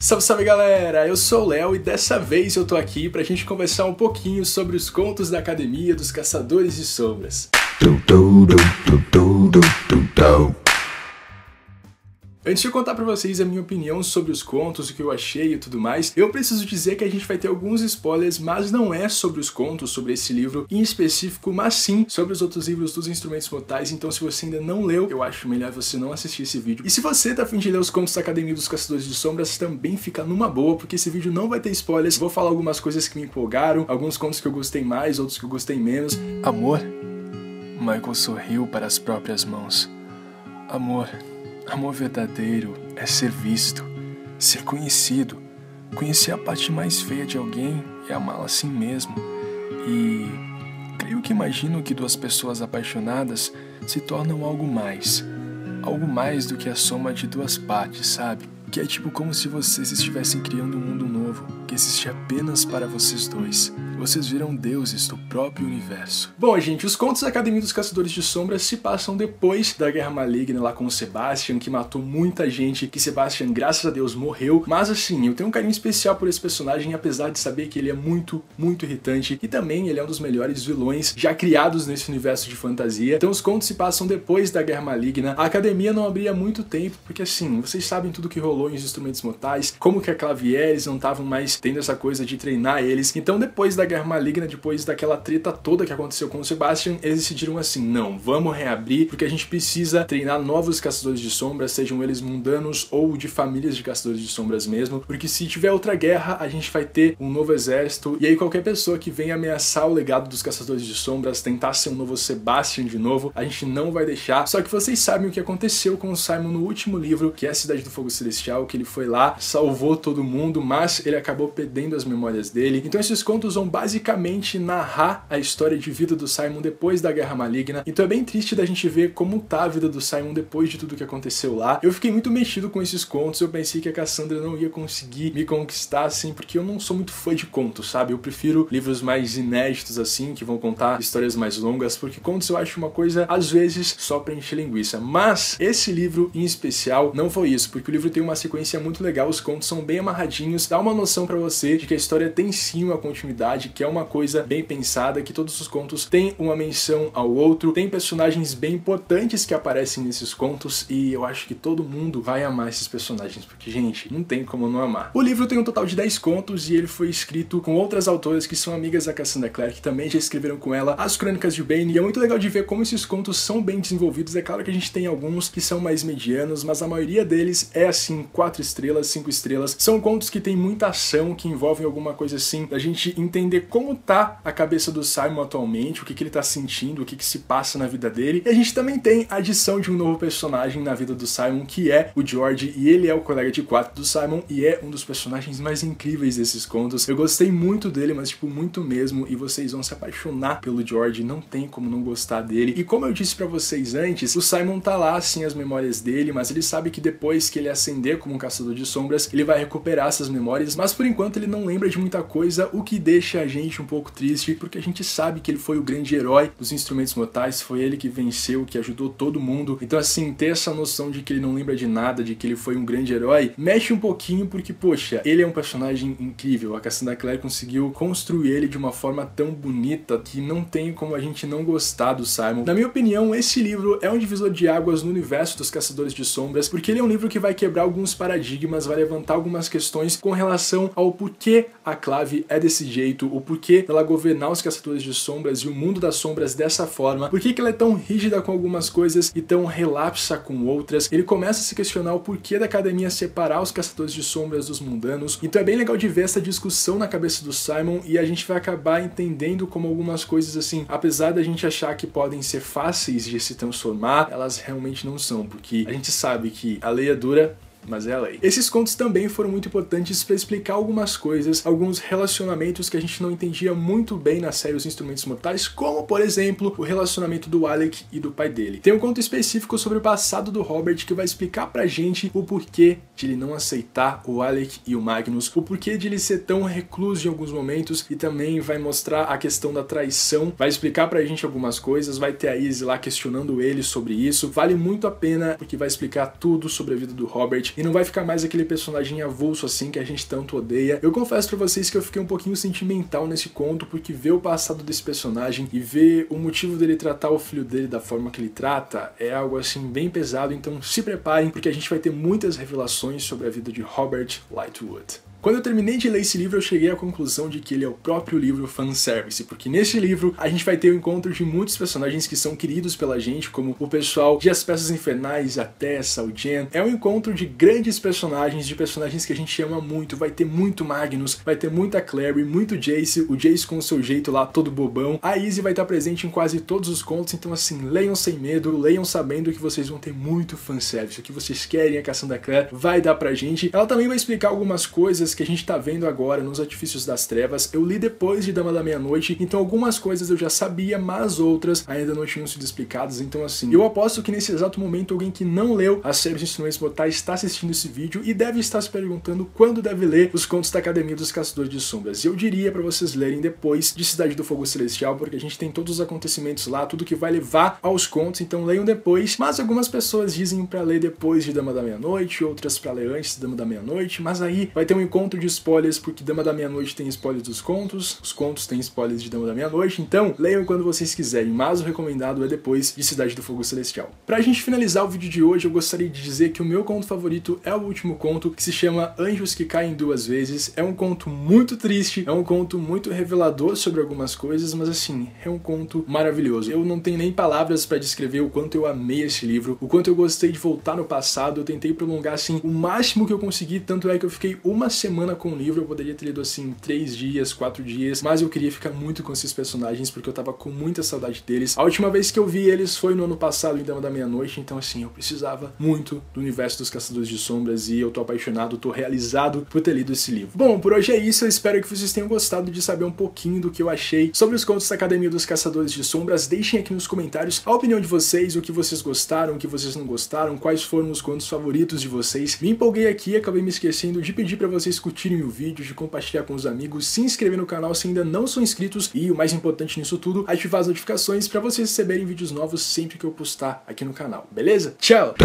Salve, salve galera, eu sou o Léo e dessa vez eu tô aqui pra gente conversar um pouquinho sobre os contos da Academia dos Caçadores de Sombras. Antes de eu contar pra vocês a minha opinião sobre os contos, o que eu achei e tudo mais, eu preciso dizer que a gente vai ter alguns spoilers, mas não é sobre os contos, sobre esse livro em específico, mas sim sobre os outros livros dos Instrumentos Mortais. Então se você ainda não leu, eu acho melhor você não assistir esse vídeo. E se você tá a fim de ler os contos da Academia dos Caçadores de Sombras, também fica numa boa, porque esse vídeo não vai ter spoilers. Vou falar algumas coisas que me empolgaram, alguns contos que eu gostei mais, outros que eu gostei menos. Amor? Michael sorriu para as próprias mãos. Amor verdadeiro é ser visto, ser conhecido, conhecer a parte mais feia de alguém e amá-la assim mesmo. E creio que imagino que duas pessoas apaixonadas se tornam algo mais do que a soma de duas partes, sabe? Que é tipo como se vocês estivessem criando um mundo novo, que existe apenas para vocês dois. Vocês viram deuses do próprio universo. Bom, gente, os contos da Academia dos Caçadores de Sombras se passam depois da Guerra Maligna lá com o Sebastian, que matou muita gente, que Sebastian, graças a Deus, morreu. Mas assim, eu tenho um carinho especial por esse personagem, apesar de saber que ele é muito irritante, e também ele é um dos melhores vilões já criados nesse universo de fantasia. Então os contos se passam depois da Guerra Maligna. A Academia não abria há muito tempo, porque assim, vocês sabem tudo que rolou em Os Instrumentos Mortais, como que a Clavier, eles não estavam mais tendo essa coisa de treinar eles. Então depois da Guerra Maligna, depois daquela treta toda que aconteceu com o Sebastian, eles decidiram assim, não, vamos reabrir, porque a gente precisa treinar novos caçadores de sombras, sejam eles mundanos ou de famílias de caçadores de sombras mesmo, porque se tiver outra guerra, a gente vai ter um novo exército, e aí qualquer pessoa que venha ameaçar o legado dos caçadores de sombras, tentar ser um novo Sebastian de novo, a gente não vai deixar. Só que vocês sabem o que aconteceu com o Simon no último livro, que é a Cidade do Fogo Celestial, que ele foi lá, salvou todo mundo, mas ele acabou perdendo as memórias dele. Então esses contos vão basicamente narrar a história de vida do Simon depois da Guerra Maligna. Então é bem triste da gente ver como tá a vida do Simon depois de tudo que aconteceu lá. Eu fiquei muito mexido com esses contos, eu pensei que a Cassandra não ia conseguir me conquistar assim, porque eu não sou muito fã de contos, sabe? Eu prefiro livros mais inéditos assim, que vão contar histórias mais longas, porque contos eu acho uma coisa, às vezes, só pra encher linguiça. Mas esse livro em especial não foi isso, porque o livro tem uma sequência muito legal, os contos são bem amarradinhos, dá uma noção pra você de que a história tem sim uma continuidade, que é uma coisa bem pensada, que todos os contos têm uma menção ao outro, tem personagens bem importantes que aparecem nesses contos, e eu acho que todo mundo vai amar esses personagens, porque, gente, não tem como não amar. O livro tem um total de 10 contos, e ele foi escrito com outras autoras que são amigas da Cassandra Clare, que também já escreveram com ela As Crônicas de Bane, e é muito legal de ver como esses contos são bem desenvolvidos. É claro que a gente tem alguns que são mais medianos, mas a maioria deles é assim, 4 estrelas, 5 estrelas. São contos que tem muita ação, que envolvem alguma coisa assim, da gente entender como tá a cabeça do Simon atualmente, o que ele tá sentindo, o que se passa na vida dele. E a gente também tem a adição de um novo personagem na vida do Simon, que é o George, e ele é o colega de quarto do Simon, e é um dos personagens mais incríveis desses contos. Eu gostei muito dele, mas tipo, muito mesmo, e vocês vão se apaixonar pelo George, não tem como não gostar dele. E como eu disse pra vocês antes, o Simon tá lá, assim, as memórias dele, mas ele sabe que depois que ele ascender como um caçador de sombras, ele vai recuperar essas memórias, mas por enquanto ele não lembra de muita coisa, o que deixa a gente um pouco triste, porque a gente sabe que ele foi o grande herói dos Instrumentos Mortais, foi ele que venceu, que ajudou todo mundo. Então assim, ter essa noção de que ele não lembra de nada, de que ele foi um grande herói, mexe um pouquinho, porque poxa, ele é um personagem incrível, a Cassandra Clare conseguiu construir ele de uma forma tão bonita que não tem como a gente não gostar do Simon. Na minha opinião, esse livro é um divisor de águas no universo dos Caçadores de Sombras, porque ele é um livro que vai quebrar alguns paradigmas, vai levantar algumas questões com relação ao porquê a Clave é desse jeito, o porquê ela governar os Caçadores de Sombras e o mundo das sombras dessa forma, por que ela é tão rígida com algumas coisas e tão relapsa com outras. Ele começa a se questionar o porquê da Academia separar os Caçadores de Sombras dos mundanos. Então é bem legal de ver essa discussão na cabeça do Simon, e a gente vai acabar entendendo como algumas coisas assim, apesar da gente achar que podem ser fáceis de se transformar, elas realmente não são, porque a gente sabe que a lei é dura, mas é a lei. Esses contos também foram muito importantes para explicar algumas coisas, alguns relacionamentos que a gente não entendia muito bem na série Os Instrumentos Mortais, como, por exemplo, o relacionamento do Alec e do pai dele. Tem um conto específico sobre o passado do Robert que vai explicar pra gente o porquê de ele não aceitar o Alec e o Magnus, o porquê de ele ser tão recluso em alguns momentos, e também vai mostrar a questão da traição, vai explicar pra gente algumas coisas, vai ter a Izzy lá questionando ele sobre isso. Vale muito a pena, porque vai explicar tudo sobre a vida do Robert. Robert e não vai ficar mais aquele personagem avulso assim que a gente tanto odeia. Eu confesso pra vocês que eu fiquei um pouquinho sentimental nesse conto, porque ver o passado desse personagem e ver o motivo dele tratar o filho dele da forma que ele trata é algo assim bem pesado, então se preparem porque a gente vai ter muitas revelações sobre a vida de Robert Lightwood. Quando eu terminei de ler esse livro, eu cheguei à conclusão de que ele é o próprio livro fanservice, porque nesse livro a gente vai ter o encontro de muitos personagens que são queridos pela gente, como o pessoal de As Peças Infernais, a Tessa, o Jen. É um encontro de grandes personagens, de personagens que a gente ama muito. Vai ter muito Magnus, vai ter muita Clary, muito Jace, o Jace com o seu jeito lá todo bobão. A Izzy vai estar presente em quase todos os contos, então assim, leiam sem medo, leiam sabendo que vocês vão ter muito fanservice. O que vocês querem, a Cassandra Clare vai dar pra gente. Ela também vai explicar algumas coisas que a gente tá vendo agora nos Artifícios das Trevas. Eu li depois de Dama da Meia-Noite, então algumas coisas eu já sabia, mas outras ainda não tinham sido explicadas, então assim, eu aposto que nesse exato momento alguém que não leu A Série dos Instrumentos Mortais está assistindo esse vídeo e deve estar se perguntando quando deve ler os contos da Academia dos Caçadores de Sombras. E eu diria pra vocês lerem depois de Cidade do Fogo Celestial, porque a gente tem todos os acontecimentos lá, tudo que vai levar aos contos, então leiam depois. Mas algumas pessoas dizem pra ler depois de Dama da Meia-Noite, outras pra ler antes de Dama da Meia-Noite, mas aí vai ter um encontro de spoilers, porque Dama da Meia-Noite tem spoilers dos contos, os contos têm spoilers de Dama da Meia-Noite, então leiam quando vocês quiserem, mas o recomendado é depois de Cidade do Fogo Celestial. Pra gente finalizar o vídeo de hoje, eu gostaria de dizer que o meu conto favorito é o último conto, que se chama Anjos que Caem Duas Vezes. É um conto muito triste, é um conto muito revelador sobre algumas coisas, mas assim, é um conto maravilhoso. Eu não tenho nem palavras pra descrever o quanto eu amei esse livro, o quanto eu gostei de voltar no passado. Eu tentei prolongar assim o máximo que eu consegui, tanto é que eu fiquei uma semana com o livro. Eu poderia ter lido assim 3 dias, 4 dias, mas eu queria ficar muito com esses personagens porque eu tava com muita saudade deles. A última vez que eu vi eles foi no ano passado em Dama da Meia-Noite, então assim, eu precisava muito do universo dos Caçadores de Sombras e eu tô apaixonado, tô realizado por ter lido esse livro. Bom, por hoje é isso, eu espero que vocês tenham gostado de saber um pouquinho do que eu achei sobre os contos da Academia dos Caçadores de Sombras. Deixem aqui nos comentários a opinião de vocês, o que vocês gostaram, o que vocês não gostaram, quais foram os contos favoritos de vocês. Me empolguei aqui, acabei me esquecendo de pedir pra vocês curtirem o vídeo, de compartilhar com os amigos, se inscrever no canal se ainda não são inscritos e, o mais importante nisso tudo, ativar as notificações para vocês receberem vídeos novos sempre que eu postar aqui no canal, beleza? Tchau!